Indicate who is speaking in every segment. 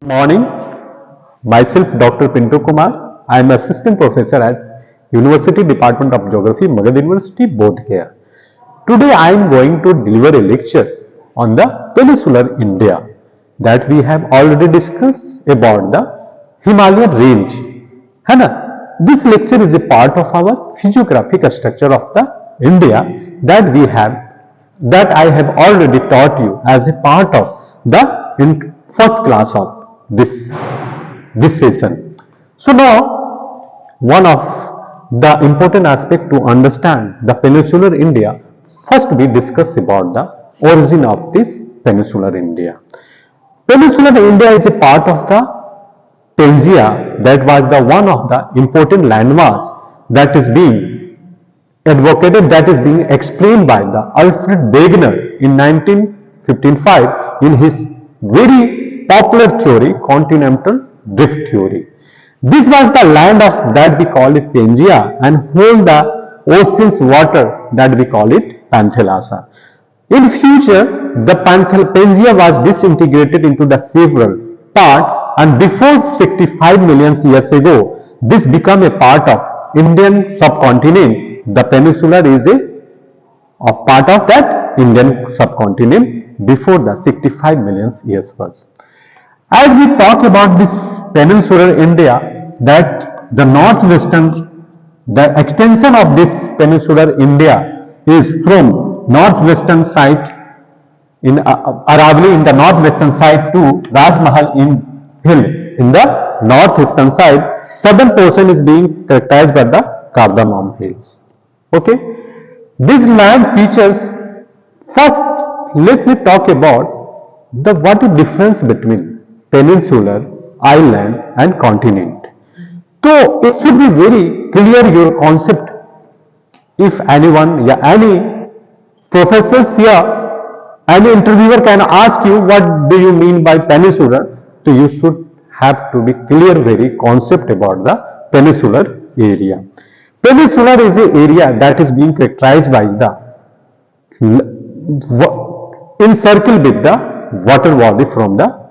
Speaker 1: Morning, myself Dr. Pinto Kumar. I am assistant professor at University Department of Geography, Magad University, Bodh Gaya. Today I am going to deliver a lecture on the peninsular India that we have already discussed about the Himalayan range. है ना? This lecture is a part of our physiographic structure of the India that I have already taught you as a part of the first class of this session. So now one of the important aspect to understand the peninsular India, first we discuss about the origin of this peninsular India. Peninsular India is a part of the Pangaea, that was the one of the important landmass that is being advocated, that is being explained by the Alfred Wegener in 1955 in his very popular theory, continental drift theory. This was the land of that we call it Pangaea and hold the ocean's water that we call it Panthalassa. In future, the Pangaea was disintegrated into the several parts, and before 65 million years ago, this became a part of Indian subcontinent. The peninsula is a part of that Indian subcontinent before the 65 million years first. As we talk about this peninsular India, that the extension of this peninsular India is from northwestern side in Aravali in the northwestern side to Rajmahal in hill in the northeastern side. Southern portion is being characterized by the Cardamom hills. Okay, this land features. First, let me talk about what is difference between peninsular, island and continent. So it should be very clear your concept. If anyone, any professors here, any interviewer can ask you what do you mean by peninsular, so you should have to be clear very concept about the peninsular area. Peninsular is an area that is being characterized by the encircled with the water body from the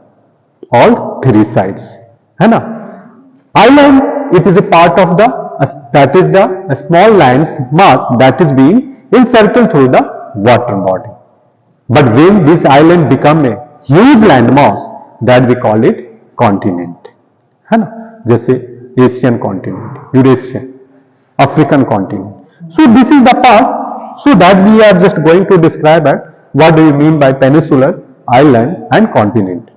Speaker 1: all three sides. है ना? Island, it is a part of the that is the small land mass that is being encircled through the water body. But when this island become a huge land mass, that we call it continent. है ना? जैसे Asian continent, Eurasian, African continent. So this is the part, so that we are just going to describe it. What do you mean by peninsular, island and continent?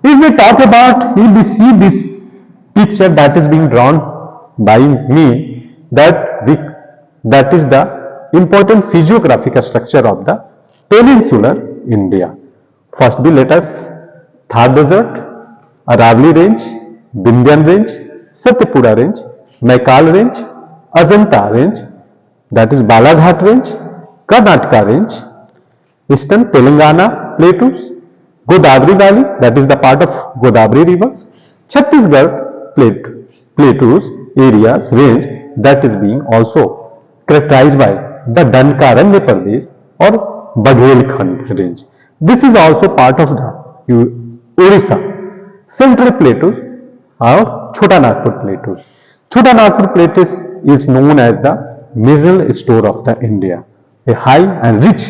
Speaker 1: If we talk about, if we see this picture that is being drawn by me, that is the important physiographic structure of the peninsular India. First be let us Thar Desert, Aravali Range, Vindhyan Range, Satyapura Range, Maikal Range, Ajanta Range, that is Balaghat Range, Karnataka Range, Eastern Telangana Plateaus, Godavari Valley, that is the part of Godavari rivers, Chhattisgarh Plateaus areas range that is being also characterized by the Dankaranya Pradesh or Baghelkhand range. This is also part of the Orissa, Central Plateaus or Chota Nagpur Plateaus. Chota Nagpur Plateaus is known as the mineral store of the India, a high and rich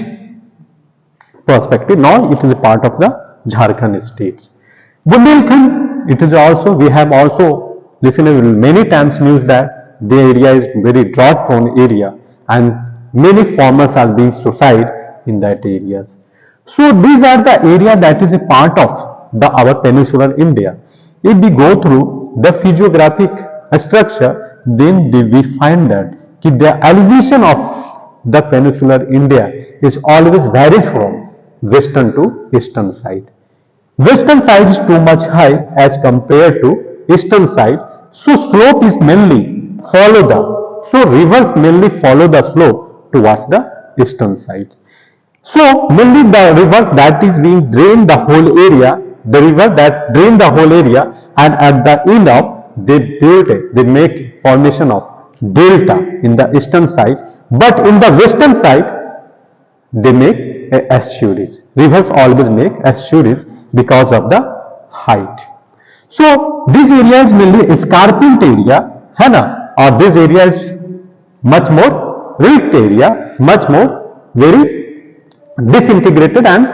Speaker 1: perspective. Now it is a part of the Jharkhand states. Bundelkhand, it is also, we have also listened many times news that the area is very drought prone area and many farmers are being suicide in that areas. So these are the area that is a part of our peninsular India. If we go through the physiographic structure, then we find that the elevation of the peninsular India is always varies from western to eastern side. Western side is too much high as compared to eastern side, so slope is mainly rivers mainly follow the slope towards the eastern side. So mainly the rivers that is being drained the whole area, the river that drain the whole area, and at the end of they make formation of delta in the eastern side, but in the western side they make estuaries. Rivers always make estuaries because of the height. So this area is mainly escarpment area, है ना, or this area is much more rift area, much more very disintegrated and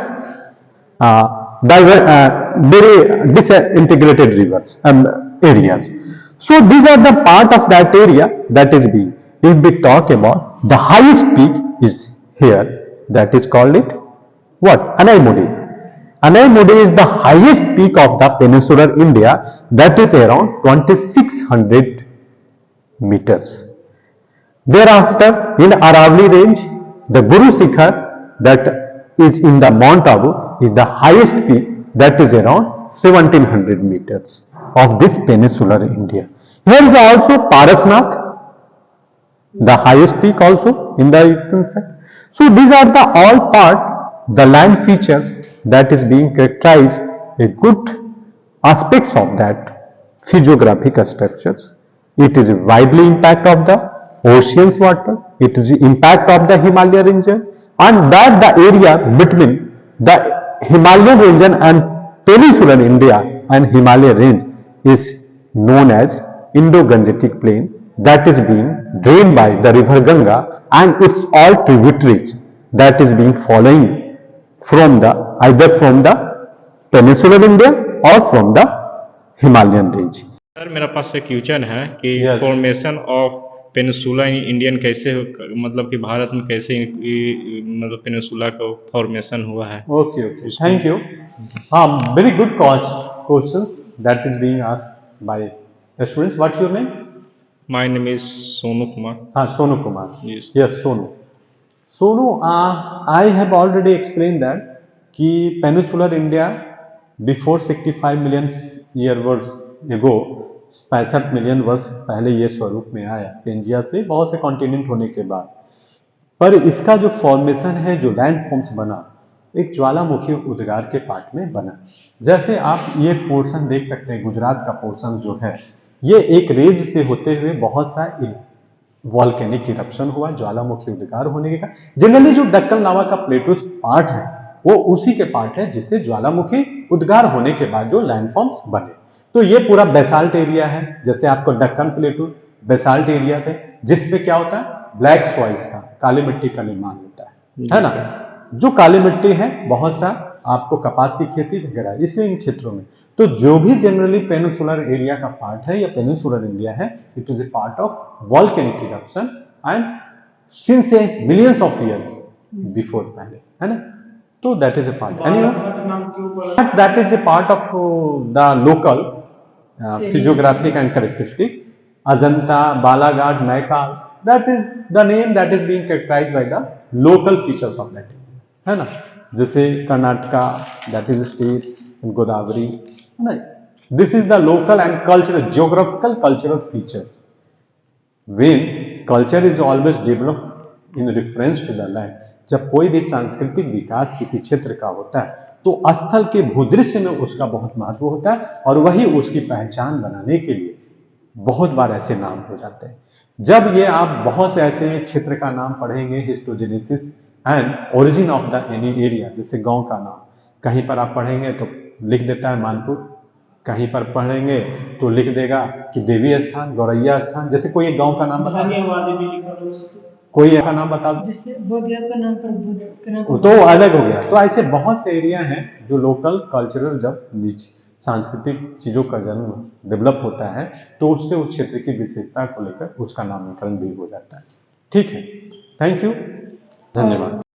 Speaker 1: very disintegrated rivers areas. So these are the part of that area that is being. If we talk about the highest peak is here, that is called it what? Anaimudi. Anaimudi is the highest peak of the peninsular India, that is around 2600 meters. Thereafter, in Aravalli range, the Guru Shikhar that is in the Mount Abu is the highest peak, that is around 1700 meters of this peninsular India. Here is also Parasnath, the highest peak also in the eastern side. So these are the all part, the land features that is being characterized a good aspects of that physiographic structures. It is a widely impact of the ocean's water, it is the impact of the Himalayan region, and that the area between the Himalayan region and peninsular India and Himalayan range is known as Indo-Gangetic plain, that is being drained by the river Ganga and its all tributaries that is being following from the either from the peninsular India or from the Himalayan range.
Speaker 2: Sir मेरा पास एक question है कि
Speaker 1: Yes.
Speaker 2: Formation of peninsula Indian कैसे मतलब कि भारत में कैसे मतलब पेनिसुला का फॉर्मेशन हुआ है?
Speaker 1: Okay, thank you. Very good questions that is being asked by the students. What's your name?
Speaker 2: My name is Sonu Kumar.
Speaker 1: Sonu Kumar.
Speaker 2: Yes.
Speaker 1: Yes, Sonu. Sonu, I have already explained that कि peninsular India before 65 million years ago, 65 million वर्ष पहले ये स्वरूप में आया Pangaea से बहुत से कॉन्टिनेंट होने के बाद, पर इसका जो फॉर्मेशन है, जो लैंड फॉर्म्स बना, एक ज्वालामुखी उद्गार के पार्ट में बना. जैसे आप ये पोर्शन देख सकते हैं, गुजरात का पोर्शन जो है, ये एक रेंज से होते हुए बहुत सा वॉल्केनिक इरप्शन हुआ, ज्वालामुखी उद्गार होने के कारण. जनरली जो दक्कन लावा का प्लेटूस पार्ट है वो उसी के पार्ट है जिससे ज्वालामुखी उद्गार होने के बाद जो लैंडफॉर्म्स बने. तो ये पूरा बेसाल्ट एरिया है, जैसे आपको दक्कन प्लेटू बेसाल्ट एरिया थे जिसमें क्या होता है, ब्लैक सॉइल्स का, काली मिट्टी का निर्माण होता है ना. जो काली मिट्टी है, बहुत सा आपको कपास की खेती वगैरह इसलिए इन क्षेत्रों में. तो जो भी जनरली पेनिनसुलर एरिया का पार्ट है या पेनिनसुलर इंडिया है, it is a part of volcanic eruption and since A millions of years before पहले, है ना. तो that is a part, that is a part of the local physiographic and characteristic. Ajanta, Balaghat, Naikal, that is the name that is being characterized by the local features of that area, है ना. जैसे Karnataka, that is states in Godavari, है ना. This is the local and cultural, geographical cultural features. When culture is always developed in reference to the land, जब कोई भी सांस्कृतिक विकास किसी क्षेत्र का होता है तो स्थल के भूदृश्य में उसका बहुत महत्व होता है और वही उसकी पहचान बनाने के लिए बहुत बार ऐसे नाम हो जाते हैं. जब ये आप बहुत से ऐसे क्षेत्र का नाम पढ़ेंगे, histogenesis and origin of the any area, जैसे गांव का नाम कहीं पर आप पढ़ेंगे तो लिख देता है मानपुर, कहीं पर पढ़ेंगे तो लिख देगा कि देवी स्थान, गौरैया स्थान. जैसे कोई एक गांव का नाम बता, कोई का नाम बता दो, का नाम पर तो अलग हो गया. तो ऐसे बहुत से एरिया हैं जो लोकल कल्चरल, जब सांस्कृतिक चीजों का जन्म डेवलप होता है तो उससे उस क्षेत्र की विशेषता को लेकर उसका नामकरण भी हो जाता है. ठीक है, थैंक यू, धन्यवाद.